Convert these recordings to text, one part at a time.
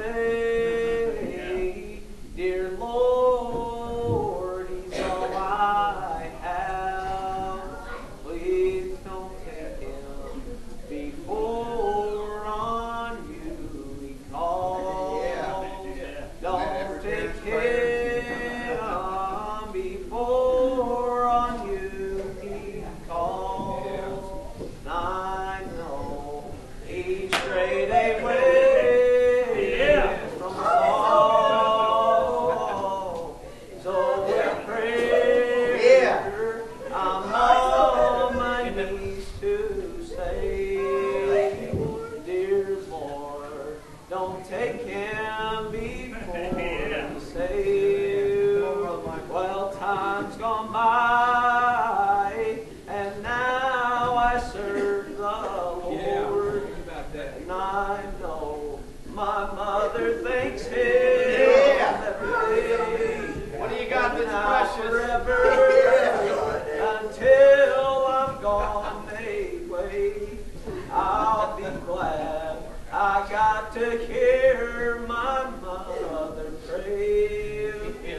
say, dear Lord, He's all I have. Please don't take Him before on you He calls. Don't take Him before on you He calls. I know He strayed away from us all. So with prayer, I'm on my knees to say, dear Lord, don't take Him before He saved. Well, time's gone by, and now I serve the Lord. And I know my mother thanks Him every day. What do you got that's Now precious? forever, until I'm gone away, I'll be glad I got to hear my mother pray.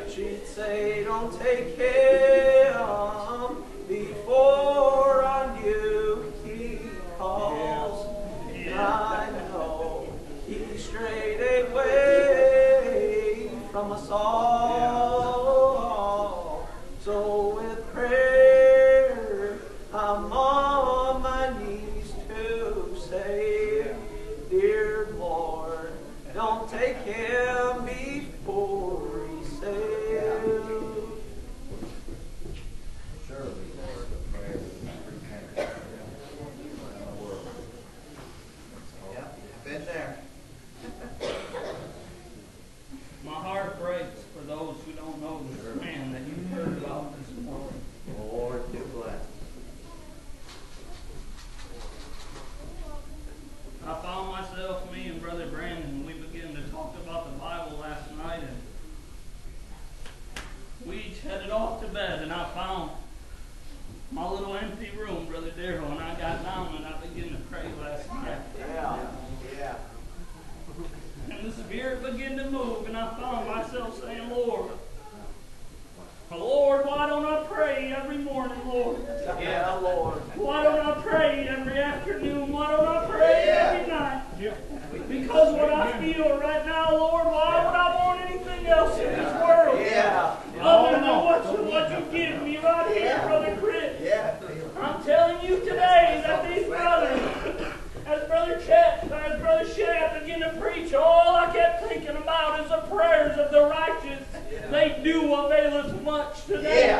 She'd say, don't take Him before on you He calls. And I know He strayed away from us all. So with prayer, I'm on my knees to say, dear Lord, don't take Him before He saved. Been there. My heart breaks for those who don't know this man that you heard about this morning. Lord, do bless. I found myself, me and Brother Brandon, we began to talk about the Bible last night, and we each headed off to bed, and I found my little empty room, Brother Darrell, and I got down and I began to pray last night. Yeah. And the Spirit began to move, and I found myself saying, Lord, why don't I pray every morning, Lord? Yeah, Lord. Why don't I pray every afternoon? Why don't I pray every night? Because what I feel right now, Lord, why would I want anything else in this world? Other than what you give me right here, Brother Chris. I'm telling you today that these brothers, as Brother Shad began to preach, all I kept thinking about is the prayers of the righteous. They do avail us much today.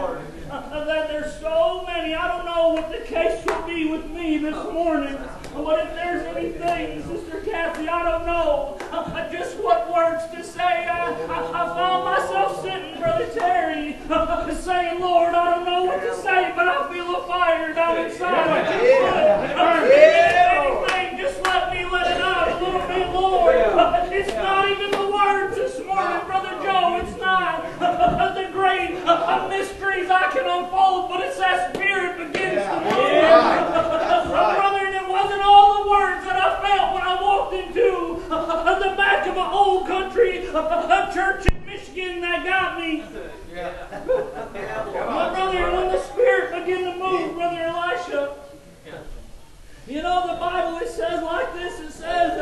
Lord. That there's so many. I don't know what the case will be with me this morning. But if there's anything, Sister Kathy, I don't know just what words to say. I found myself sitting, Brother Terry, saying, Lord, I don't know what to say, but I feel a fire down inside. Anything, just let me let it out a little bit, Lord. It's not even the words this morning, Brother Joe. It's not the great mysteries I can unfold, but it's that Spirit begins to move. Brother, and it wasn't all the words that I felt when I walked into the back of an old country church in Michigan that got me. But brother, when the Spirit began to move, Brother Elisha, you know, the Bible, it says like this. It says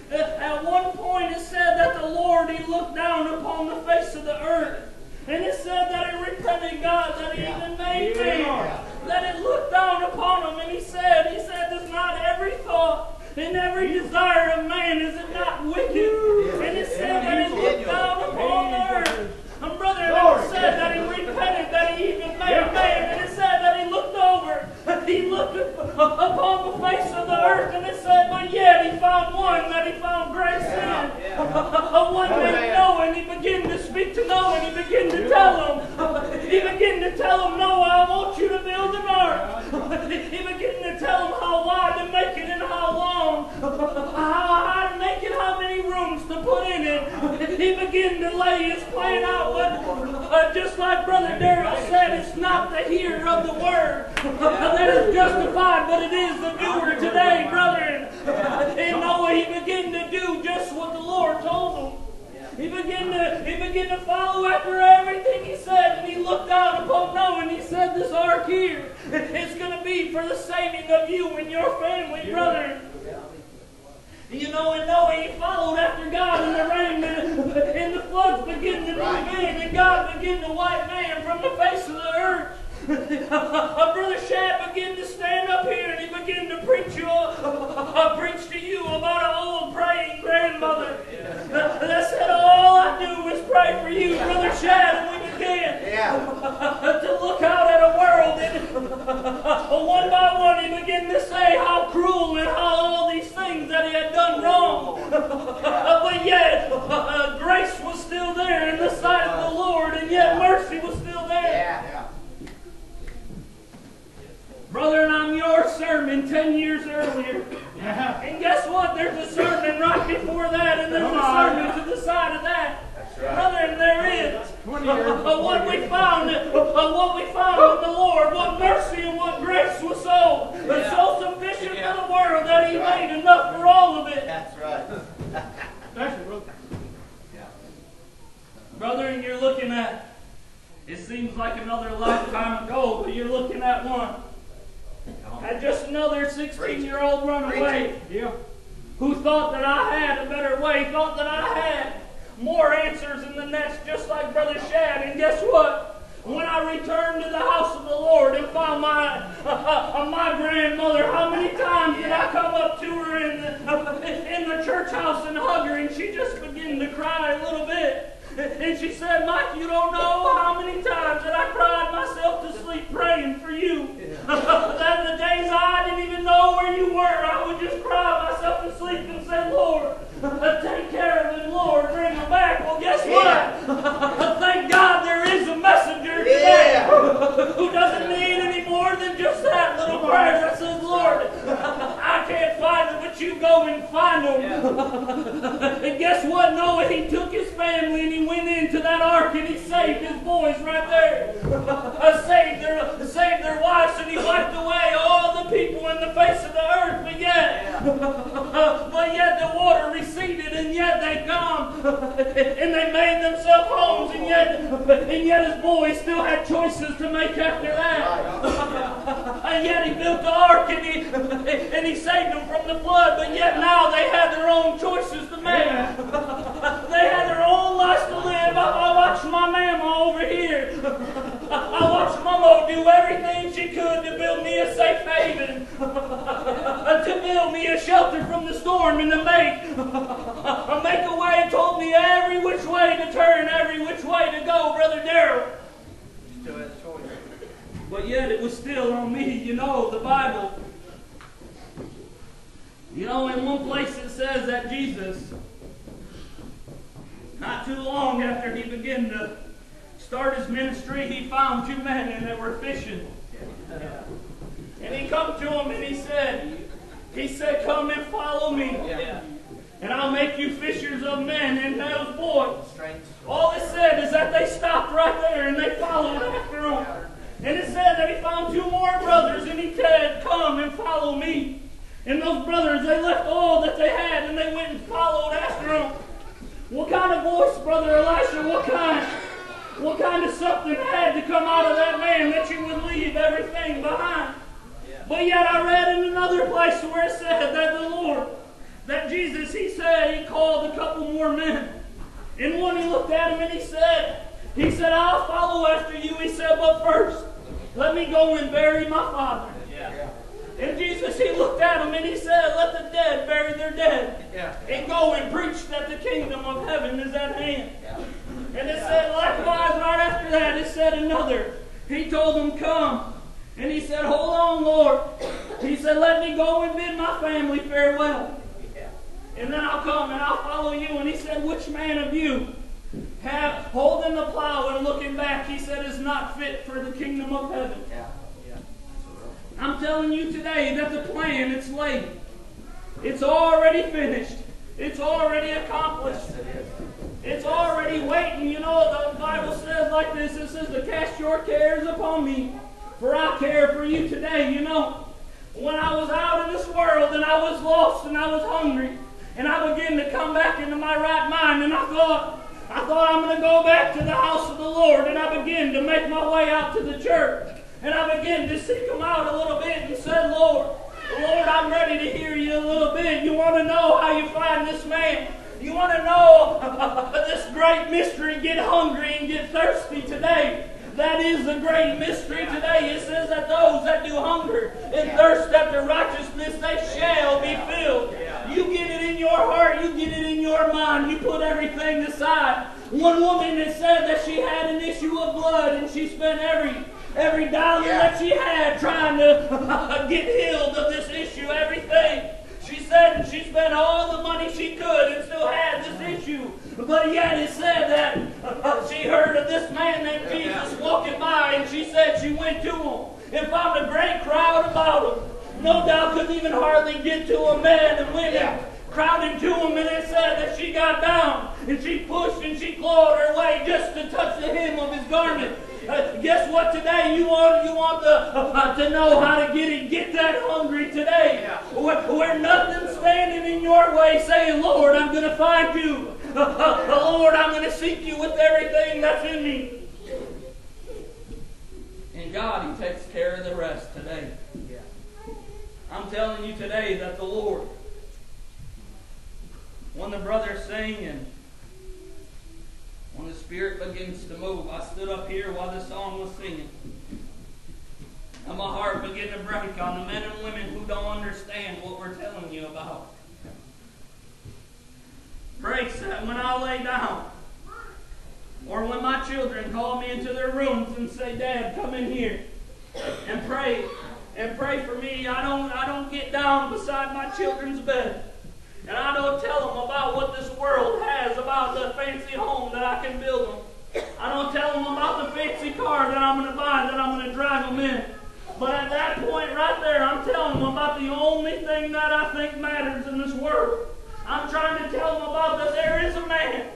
that at one point it said that the Lord, He looked down upon the face of the earth. And it said that He repented God, that He even made man, that it looked down upon Him. And He said, there's not every thought and every desire of man, is it not wicked? And it said that He looked down upon the earth. And brother, it said that He repented, that He even made man. And it said that He looked over, He looked upon the face of the earth, and it said, but yet He found one, that He found grace in. One named Noah, and He began to speak to Noah, and He began to tell him, Noah, I want you to build an ark. He began to tell him how wide to make it and how long, how to make it, how many rooms to put in it. He began to lay his plan out, but just like Brother Darrell said, it's not the hearer of the word that is justified, but it is the doer today, brother. And Noah, he began to do just what the Lord He began to follow after everything he said, and he looked out upon Noah, and he said, this ark here is going to be for the saving of you and your family, brother. You know, and Noah, he followed after God, and the rain and the floods began to move in, and God began to wipe man from the face of the earth. Brother Shad began to stand up here, and he began to preach to you about an old praying grandmother that said, all I do is pray for you, Brother Shad, and we began to look out at a world, and one by one he began to say how cruel and how all these things that he had done wrong. But yet, grace was still there in the sight of the Lord, and yet mercy was still there. Brother, and I'm your sermon 10 years earlier. And guess what? There's a sermon right before that, and there's a sermon to the side of that. Brother, and there is. What we found in the Lord, what mercy and what grace was so sufficient for the world that He made enough for all of it. That's right. Brother, and you're looking at, it seems like another lifetime ago, but you're looking at one. At just another 16-year-old runaway who thought that I had a better way, thought that I had more answers in the nest, just like Brother Shad. And guess what? When I returned to the house of the Lord and found my grandmother, how many times did I come up to her in the church house and hug her, and she just began to cry a little bit. And she said, Mike, you don't know how many times that I cried myself to sleep praying for you. That the days I didn't even know where you were, I would just cry myself to sleep and say, Lord, take care of him, Lord, bring him back. Well, guess what? Thank God there is a messenger today who doesn't need any more than just that little prayer that says, Lord, I can't find them, but you go and find them. And guess what, Noah? He took his family and he went into that ark and he saved his boys right there. Saved their wives, and he wiped away all the people in the face of the earth. But yet the water receded, and yet they come and they made themselves homes, and yet his boys still had choices to make after that. And yet he built the ark and he saved them from the flood, but yet now they had their own choices to make. They had their own lives to live. I watched my mama over here. I watched Mama do everything she could to build me a safe haven, to build me a shelter from the storm, and to make a way, and told me every which way to turn, every which way to go, Brother Darrell. Still has a choice. But yet it was still on me. You know, the Bible, you know, in one place it says that Jesus, not too long after he began to start his ministry, he found two men and they were fishing. And he come to them and he said, come and follow me. And I'll make you fishers of men. And those boys, all it said is that they stopped right there and they followed after him. And it said that he found two more brothers and he said, come and follow me. And those brothers, they left all that they had and they went and followed after him. What kind of voice, Brother Elisha? What kind of something had to come out of that man that you would leave everything behind? But yet I read in another place where it said that the Lord, that Jesus, he said he called a couple more men. And one, he looked at him and he said, I'll follow after you. He said, but first, let me go and bury my father. And Jesus, he looked at him and he said, let the dead bury their dead. And go and preach that the kingdom of heaven is at hand. And it said, likewise, right after that, it said another. He told them, come. And he said, hold on, Lord. He said, let me go and bid my family farewell. And then I'll come and I'll follow you. And he said, which man of you, holding the plow and looking back, he said, is not fit for the kingdom of heaven? I'm telling you today that the plan, it's laid. It's already finished. It's already accomplished. It's already waiting. You know, the Bible says like this. It says to cast your cares upon me, for I care for you today. You know, when I was out in this world and I was lost and I was hungry, And I began to come back into my right mind, and I thought I'm going to go back to the house of the Lord. And I began to make my way out to the church. And I began to seek Him out a little bit and said, Lord, I'm ready to hear you a little bit. You want to know how you find this man? You want to know this great mystery, get hungry and get thirsty today. That is the great mystery today. It says that those that do hunger and thirst after righteousness, they shall be filled. You get it in your heart. You get it in your mind. You put everything aside. One woman that said that she had an issue of blood, and she spent every dollar that she had trying to get healed of this issue, everything. She said she spent all the money she could and still had this issue. But yet it said that she heard of this man named Jesus walking by, and she said she went to him and found a great crowd about him. No doubt couldn't even hardly get to him, men and women crowded to him, and it said that she got down and she pushed and she clawed her way just to touch the hem of his garment. Guess what today? You want to know how to get it. Get that hungry today. Where nothing's standing in your way, saying, Lord, I'm going to find you. Lord, I'm going to seek you with everything that's in me. And God, He takes care of the rest today. I'm telling you today that the Lord, when the brothers sing and when the Spirit begins to move, I stood up here while the song was singing, and my heart began to break on the men and women who don't understand what we're telling you about. Breaks that when I lay down, or when my children call me into their rooms and say, Dad, come in here and pray for me. I don't get down beside my children's bed. And I don't tell them about what this world has, about the fancy home that I can build them. I don't tell them about the fancy car that I'm going to buy, that I'm going to drive them in. But at that point right there, I'm telling them about the only thing that I think matters in this world. I'm trying to tell them about that there is a man,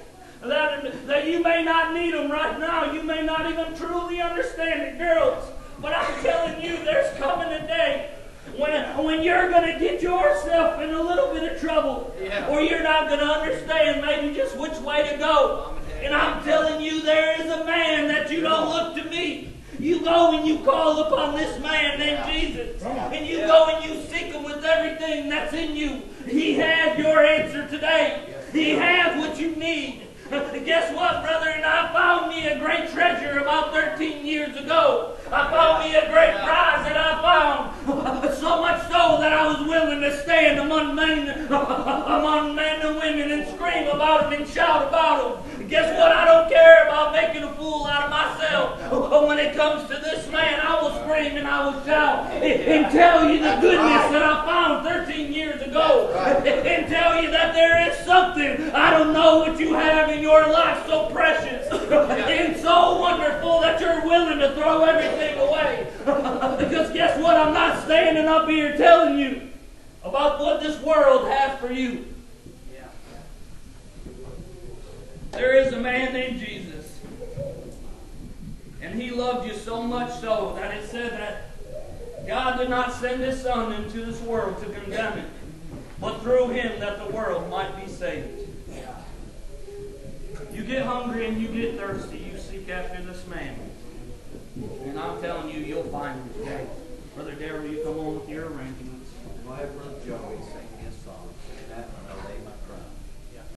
that you may not need him right now. You may not even truly understand it, girls. But I'm telling you, there's coming a day when you're going to get yourself in a little bit of trouble, or you're not going to understand maybe just which way to go. And I'm telling you, there is a man that you don't look to meet. You go and you call upon this man named Jesus, and you go and you seek Him with everything that's in you. He has your answer today. He has what you need. Guess what, brother? And I found me a great treasure about 13 years ago. I found me a great prize that I found. So much so that I was willing to stand among men and women and scream about them and shout about them. Guess what? I don't care about making a fool out of myself. But when it comes to this man, I will scream and I will shout and tell you the goodness that I found 13 years ago. And tell you that there is something. I don't know what you have in your life so precious and so wonderful that you're willing to throw everything away. Because guess what? I'm not standing up here telling you about what this world has for you. There is a man named Jesus, and He loved you so much so that it said that God did not send His Son into this world to condemn it, but through Him that the world might be saved. You get hungry and you get thirsty, you seek after this man. And I'm telling you, you'll find him today. Brother Darrell, you come on with your arrangements. Go ahead, Brother Joey, sing his song. Sing that